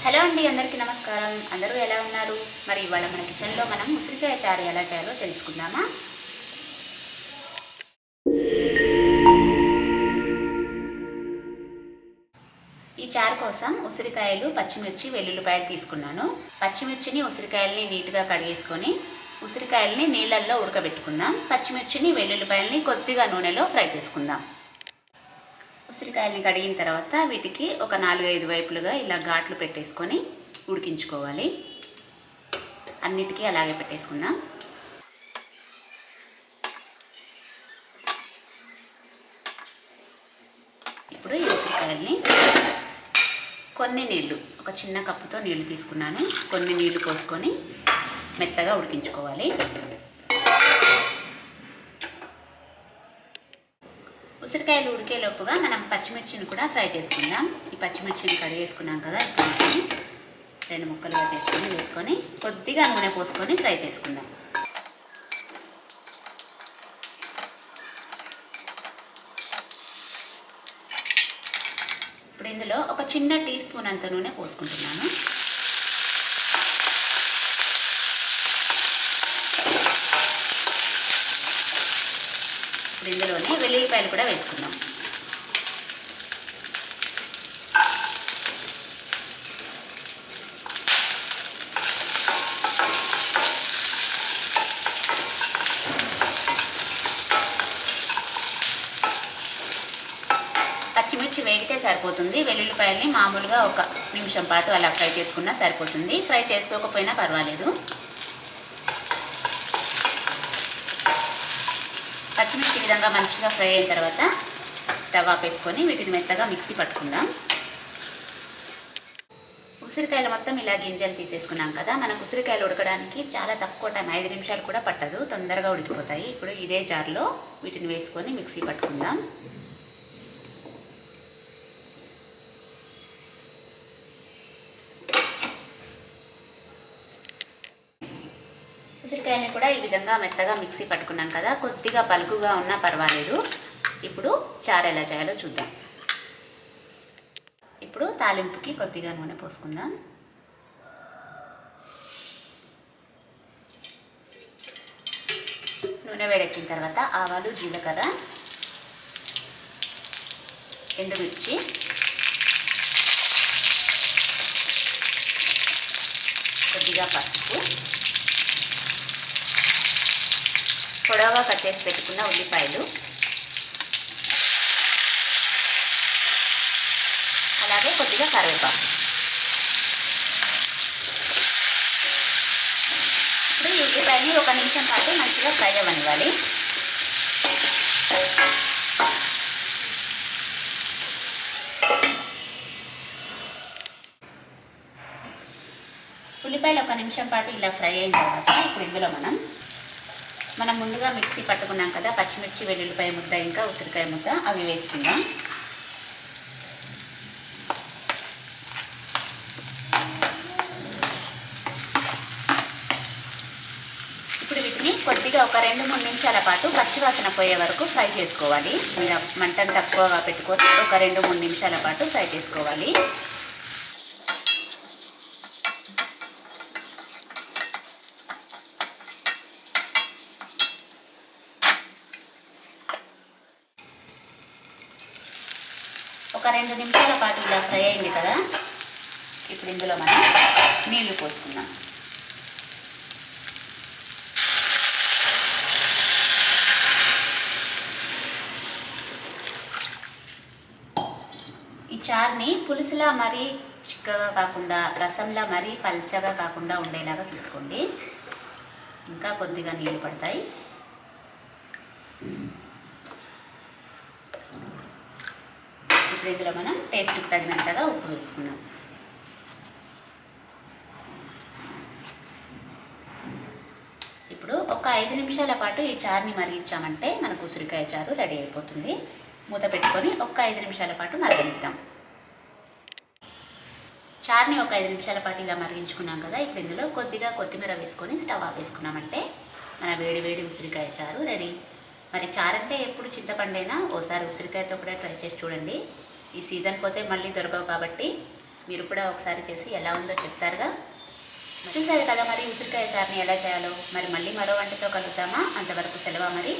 Hello అండి, అందరికీ నమస్కారం. అందరూ ఎలా ఉన్నారు? మరి ఇవాళ మన కిచెన్లో మనం ఉసిరికాయ చారు ఎలా చేయాలో తెలుసుకుందామా? ఈ చారు కోసం ఉసిరికాయలు, పచ్చిమిర్చి, వెల్లుల్లిపాయలు తీసుకున్నాను. పచ్చిమిర్చిని, ఉసిరికాయలని నీట్గా కడిగేసుకొని ఉసిరికాయలని నీళ్ళల్లో ఉడకబెట్టుకుందాం. పచ్చిమిర్చిని, వెల్లుల్లిపాయలని కొద్దిగా నూనెలో ఫ్రై చేసుకుందాం. ఉసిరికాయలని కడిగిన తర్వాత వీటికి ఒక 4-5 వైపులుగా ఇలా ఘాట్లు పెట్టేసుకొని ఉడికించుకోవాలి. అన్నిటికీ అలాగే పెట్టేసుకుందాం. ఇప్పుడు ఈ ఉసిరికాయల్ని కొన్ని నీళ్లు, ఒక చిన్న కప్పుతో నీళ్లు తీసుకున్నాను, కొన్ని నీళ్లు పోసుకొని మెత్తగా ఉడికించుకోవాలి. ఉసిరికాయలు ఉడికేలోపుగా మనం పచ్చిమిర్చిని కూడా ఫ్రై చేసుకుందాం. ఈ పచ్చిమిర్చిని కడిగేసుకున్నాం కదా, ఇప్పుడు 2 ముక్కలుగా చేసుకొని వేసుకొని కొద్దిగా నూనె పోసుకొని ఫ్రై చేసుకుందాం. ఇప్పుడు ఇందులో ఒక చిన్న టీ స్పూన్ అంత నూనె పోసుకుంటున్నాను. ఇప్పుడు ఇందులోనే వెల్లుల్లిపాయలు కూడా వేసుకుందాం. పచ్చిమిర్చి వేగితే సరిపోతుంది. వెల్లుల్లిపాయల్ని మామూలుగా 1 నిమిషం పాటు అలా ఫ్రై చేసుకున్నా సరిపోతుంది. ఫ్రై చేసుకోకపోయినా పర్వాలేదు. పచ్చిమిర్చి విధంగా మంచిగా ఫ్రై అయిన తర్వాత స్టవ్ ఆపేసుకొని వీటిని మెత్తగా మిక్సీ పట్టుకుందాం. ఉసిరికాయలు మొత్తం ఇలా గింజలు తీసేసుకున్నాం కదా, మనకు ఉసిరికాయలు ఉడకడానికి చాలా తక్కువ టైం, 5 నిమిషాలు కూడా పట్టదు, తొందరగా ఉడికిపోతాయి. ఇప్పుడు ఇదే జార్లో వీటిని వేసుకొని మిక్సీ పట్టుకుందాం. ఉసిరికాయని కూడా ఈ విధంగా మెత్తగా మిక్సీ పట్టుకున్నాం కదా, కొద్దిగా పలుకుగా ఉన్నా పర్వాలేదు. ఇప్పుడు చారు ఎలా చేయాలో చూద్దాం. ఇప్పుడు తాలింపుకి కొద్దిగా నూనె పోసుకుందాం. నూనె వేడెక్కిన తర్వాత ఆవాలు, జీలకర్ర, ఎండుమిర్చి, కొద్దిగా పసుపు, పొడవుగా కట్ చేసి పెట్టుకున్న ఉల్లిపాయలు, అలాగే కొద్దిగా కరివేపాకు. ఇప్పుడు ఈ ఉల్లిపాయని 1 నిమిషం పాటు మంచిగా ఫ్రై అవ్వనివ్వాలి. ఉల్లిపాయలు 1 నిమిషం పాటు ఇలా ఫ్రై అయిన తర్వాత ఇప్పుడు ఇందులో మనం ముందుగా మిక్సీ పట్టుకున్నాం కదా పచ్చిమిర్చి, వెల్లుల్లిపాయ ముద్ద, ఇంకా ఉసిరికాయ ముద్ద, అవి వేసుకుందాం. ఇప్పుడు వీటిని కొద్దిగా ఒక 2-3 నిమిషాల పాటు పచ్చివాసన పోయే వరకు ఫ్రై చేసుకోవాలి. ఇలా మంటను తక్కువగా పెట్టుకొని ఒక 2-3 నిమిషాల పాటు ఫ్రై చేసుకోవాలి. ఒక 2 నిమిషాల పాటు ఇలా ఫ్రై అయింది కదా, ఇప్పుడు ఇందులో మనం నీళ్లు పోసుకుందాం. ఈ చారుని పులుసులా మరీ చిక్కగా కాకుండా, రసంలా మరీ పల్చగా కాకుండా ఉండేలాగా చూసుకోండి. ఇంకా కొద్దిగా నీళ్లు పడతాయి. ఇప్పుడు ఇందులో మనం టేస్ట్కి తగినంతగా ఉప్పు వేసుకున్నాం. ఇప్పుడు ఒక 5 నిమిషాల పాటు ఈ చారుని మరిగించామంటే మనకు ఉసిరికాయ చారు రెడీ అయిపోతుంది. మూత పెట్టుకొని ఒక 5 నిమిషాల పాటు మరగనిద్దాం. చారుని ఒక 5 నిమిషాల పాటు ఇలా మరిగించుకున్నాం కదా, ఇప్పుడు ఇందులో కొద్దిగా కొత్తిమీర వేసుకొని స్టవ్ ఆపేసుకున్నామంటే మన వేడి వేడి ఉసిరికాయ చారు రెడీ. మరి చారు అంటే ఎప్పుడు చింతపండైనా ఓసారి ఉసిరికాయతో కూడా ట్రై చేసి చూడండి. ఈ సీజన్ పోతే మళ్ళీ దొరకవు కాబట్టి మీరు కూడా ఒకసారి చేసి ఎలా ఉందో చెప్తారుగా. చూసారు కదా మరి ఉసిరికాయ చారుని ఎలా చేయాలో. మరి మళ్ళీ మరో వంటతో కలుద్దామా? అంతవరకు సెలవా మరి.